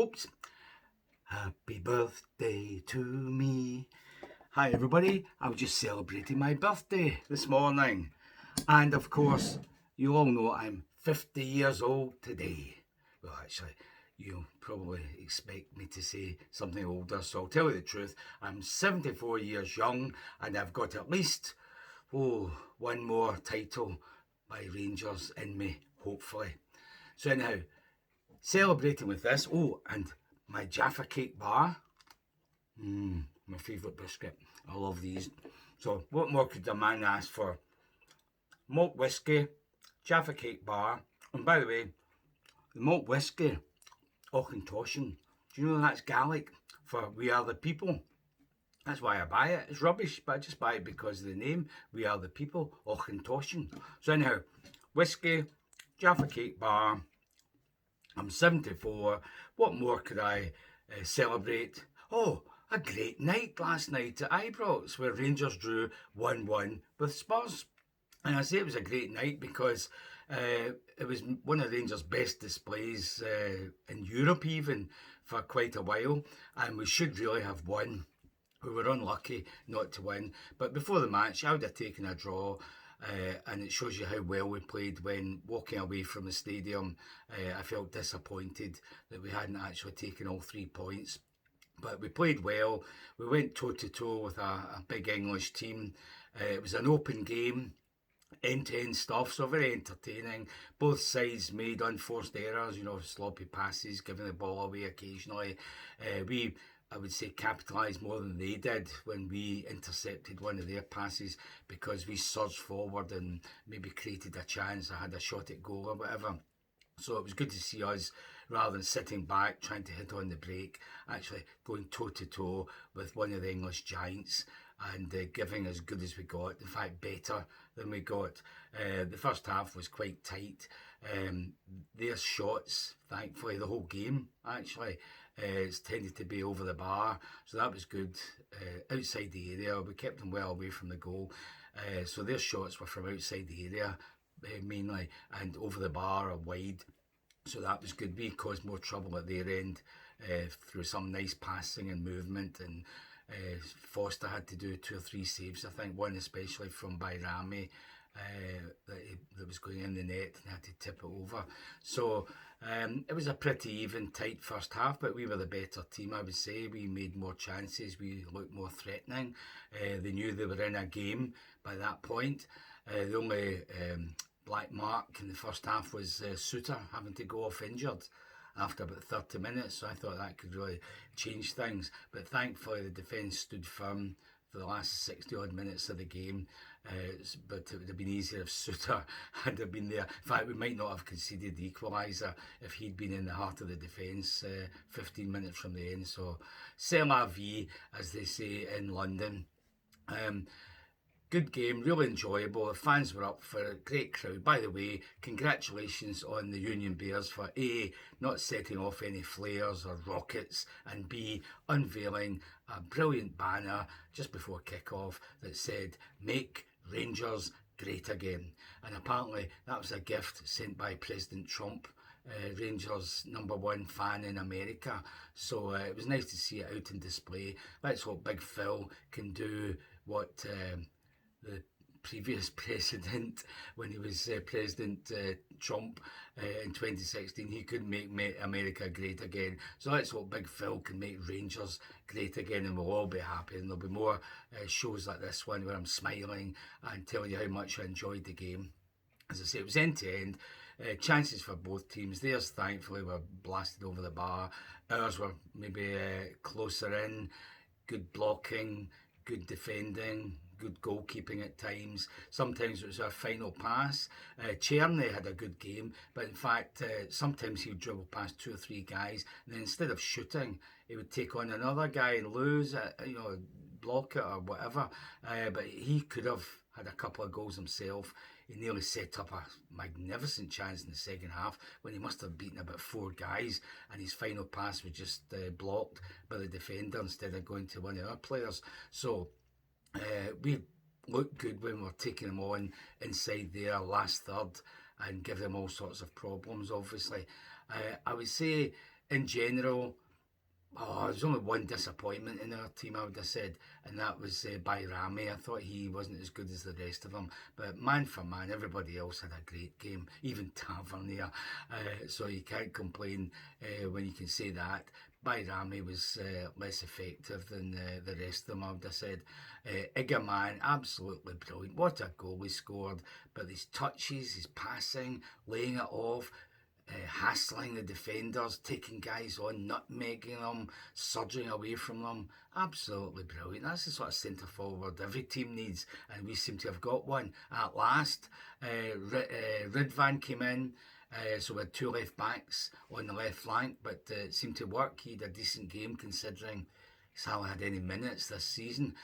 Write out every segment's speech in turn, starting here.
Oops. Happy birthday to me. Hi, everybody. I was just celebrating my birthday this morning. And of course, you all know I'm 50 years old today. Well, actually, you'll probably expect me to say something older, so I'll tell you the truth. I'm 74 years young, and I've got at least, one more title by Rangers in me, hopefully. So, anyhow, celebrating with this. Oh, and my Jaffa Cake bar. My favourite biscuit. I love these. So, what more could a man ask for? Malt whiskey, Jaffa Cake bar. And by the way, the malt whiskey, Auchentoshan. Do you know that's Gaelic for We Are the People? That's why I buy it. It's rubbish, but I just buy it because of the name. We Are the People, Auchentoshan. So, anyhow, whiskey, Jaffa Cake bar. I'm 74. What more could I celebrate? Oh, a great night last night at Ibrox where Rangers drew 1-1 with Spurs. And I say it was a great night because it was one of Rangers' best displays in Europe, even for quite a while. And we should really have won. We were unlucky not to win. But before the match, I would have taken a draw. And it shows you how well we played when walking away from the stadium. I felt disappointed that we hadn't actually taken all 3 points. But we played well. We went toe to toe with a big English team. It was an open game, end to end stuff, so very entertaining. Both sides made unforced errors, sloppy passes, giving the ball away occasionally. We, I would say, capitalised more than they did when we intercepted one of their passes because we surged forward and maybe created a chance. I had a shot at goal or whatever. So it was good to see us, rather than sitting back trying to hit on the break, actually going toe to toe with one of the English giants and giving as good as we got. In fact, better than we got. The first half was quite tight. Their shots, thankfully, the whole game actually. It's tended to be over the bar, so that was good. Outside the area, we kept them well away from the goal. So their shots were from outside the area, mainly, and over the bar or wide. So that was good. We caused more trouble at their end through some nice passing and movement. And Foster had to do 2 or 3 saves, I think, one especially from Bayrami. That was going in the net and had to tip it over. So it was a pretty even, tight first half, but we were the better team, I would say. We made more chances, we looked more threatening. They knew they were in a game by that point. The only black mark in the first half was Suter having to go off injured after about 30 minutes, so I thought that could really change things. But thankfully, the defence stood firm for the last 60 odd minutes of the game. But it would have been easier if Suter had have been there. In fact, we might not have conceded the equaliser if he'd been in the heart of the defence 15 minutes from the end. So, c'est la vie, as they say in London. Good game, really enjoyable. The fans were up for a great crowd. By the way, congratulations on the Union Bears for A, not setting off any flares or rockets, and B, unveiling a brilliant banner just before kick-off that said, "Make Rangers great again." And apparently that was a gift sent by President Trump, Rangers #1 fan in America. So it was nice to see it out in display. Let's hope Big Phil can do what the previous president, when he was President Trump in 2016, he couldn't make America great again. So let's hope Big Phil can make Rangers great again, and we'll all be happy. And there'll be more shows like this one where I'm smiling and telling you how much I enjoyed the game. As I say, it was end to end. Chances for both teams. Theirs, thankfully, were blasted over the bar. Ours were maybe closer in. Good blocking, good defending, good goalkeeping at times. Sometimes it was our final pass. Cherny had a good game, but in fact, sometimes he would dribble past 2 or 3 guys, and then instead of shooting, he would take on another guy and lose it, block it or whatever. But he could have had a couple of goals himself. He nearly set up a magnificent chance in the second half when he must have beaten about 4 guys, and his final pass was just blocked by the defender instead of going to one of our players. So we looked good when we were taking them on inside their last third and give them all sorts of problems, obviously. I would say in general, there's only one disappointment in our team, I would have said, and that was Bayrami. I thought he wasn't as good as the rest of them, but man for man, everybody else had a great game, even Tavernier. So you can't complain when you can say that. Bayrami was less effective than the rest of them, I would have said. Igaman, absolutely brilliant. What a goal he scored. But his touches, his passing, laying it off, hassling the defenders, taking guys on, nutmegging them, surging away from them. Absolutely brilliant. That's the sort of centre forward every team needs, and we seem to have got one at last. Ridvan came in. So we had two left backs on the left flank, but it seemed to work. He had a decent game considering he's hardly had any minutes this season.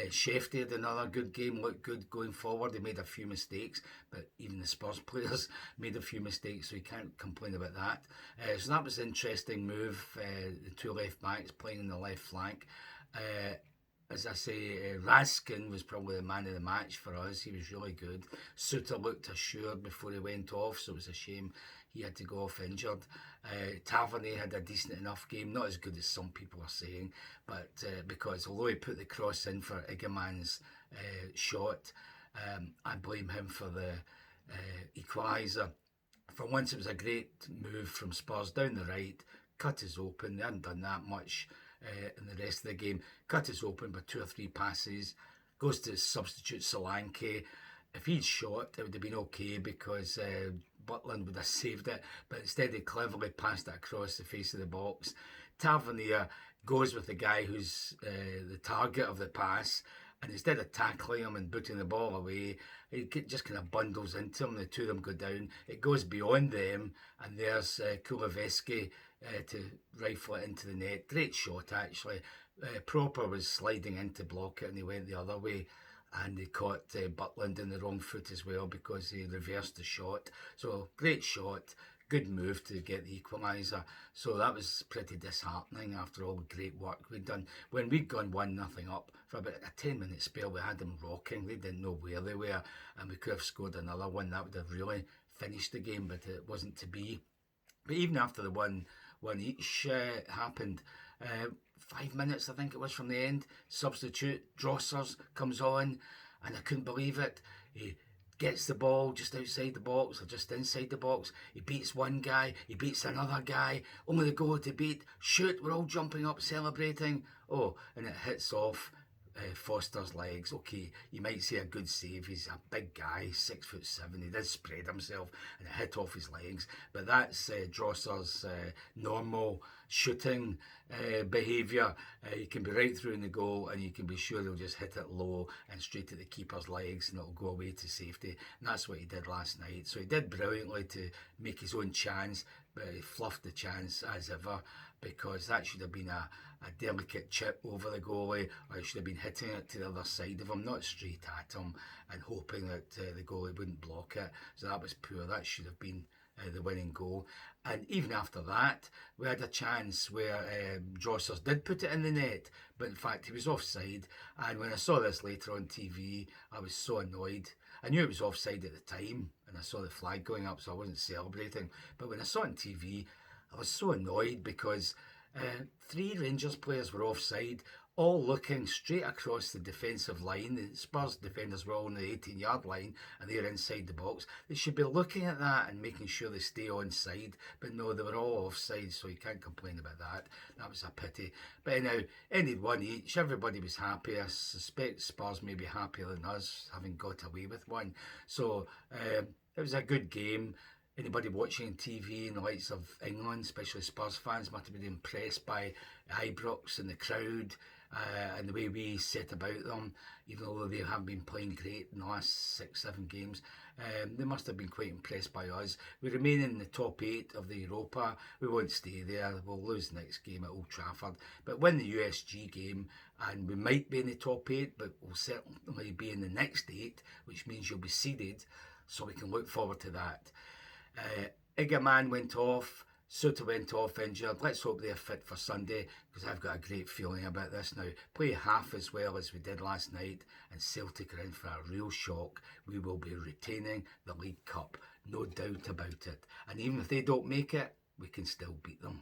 Shefty had another good game, looked good going forward. He made a few mistakes, but even the Spurs players made a few mistakes, so you can't complain about that. So that was an interesting move, the two left backs playing in the left flank. As I say, Raskin was probably the man of the match for us. He was really good. Suter looked assured before he went off, so it was a shame he had to go off injured. Tavernier had a decent enough game, not as good as some people are saying, but because although he put the cross in for Igaman's shot, I blame him for the equaliser. For once, it was a great move from Spurs down the right, cut us open. They hadn't done that much in the rest of the game. Cut us open by 2 or 3 passes, goes to substitute Solanke. If he'd shot, it would have been okay because Butland would have saved it, but instead he cleverly passed it across the face of the box. Tavernier goes with the guy who's the target of the pass, and instead of tackling him and booting the ball away, he just kind of bundles into him. The two of them go down. It goes beyond them, and there's Kuleveski to rifle it into the net. Great shot, actually. Proper was sliding in to block it, and he went the other way. And he caught Butland in the wrong foot as well because he reversed the shot. So, great shot. Good move to get the equaliser. So that was pretty disheartening after all the great work we'd done. When we'd gone 1-0 up, for about a 10-minute spell, we had them rocking. They didn't know where they were, and we could have scored another one. That would have really finished the game, but it wasn't to be. But even after the one each happened, 5 minutes I think it was from the end, substitute Drossers comes on, and I couldn't believe it. He gets the ball just outside the box or just inside the box. He beats one guy, he beats another guy, only the goal to beat. Shoot, we're all jumping up celebrating. Oh, and it hits off Foster's legs. Okay, you might say a good save. He's a big guy, 6'7". He did spread himself and it hit off his legs. But that's Drosser's normal shooting behaviour. You can be right through in the goal and you can be sure he'll just hit it low and straight at the keeper's legs and it'll go away to safety. And that's what he did last night. So he did brilliantly to make his own chance, but he fluffed the chance as ever, because that should have been a delicate chip over the goalie, or he should have been hitting it to the other side of him, not straight at him and hoping that the goalie wouldn't block it. So that was poor. That should have been the winning goal. And even after that, we had a chance where Drossers did put it in the net, but in fact he was offside. And when I saw this later on TV, I was so annoyed. I knew it was offside at the time, and I saw the flag going up, so I wasn't celebrating. But when I saw it on TV, I was so annoyed because 3 Rangers players were offside, all looking straight across the defensive line. The Spurs defenders were all on the 18-yard line and they're inside the box. They should be looking at that and making sure they stay onside, but no, they were all offside, so you can't complain about that. That was a pity. But anyhow, ended 1 each. Everybody was happy. I suspect Spurs may be happier than us, having got away with one. So it was a good game. Anybody watching TV in the likes of England, especially Spurs fans, must have been impressed by Ibrox and the crowd and the way we set about them, even though they haven't been playing great in the last 6-7 games. They must have been quite impressed by us. We remain in the top 8 of the Europa. We won't stay there. We'll lose the next game at Old Trafford, but win the USG game and we might be in the top 8, but we'll certainly be in the next 8, which means you'll be seeded, so we can look forward to that. Igaman went off, Suter went off injured. Let's hope they're fit for Sunday, because I've got a great feeling about this now. Play half as well as we did last night and Celtic are in for a real shock. We will be retaining the League Cup, no doubt about it. And even if they don't make it, we can still beat them.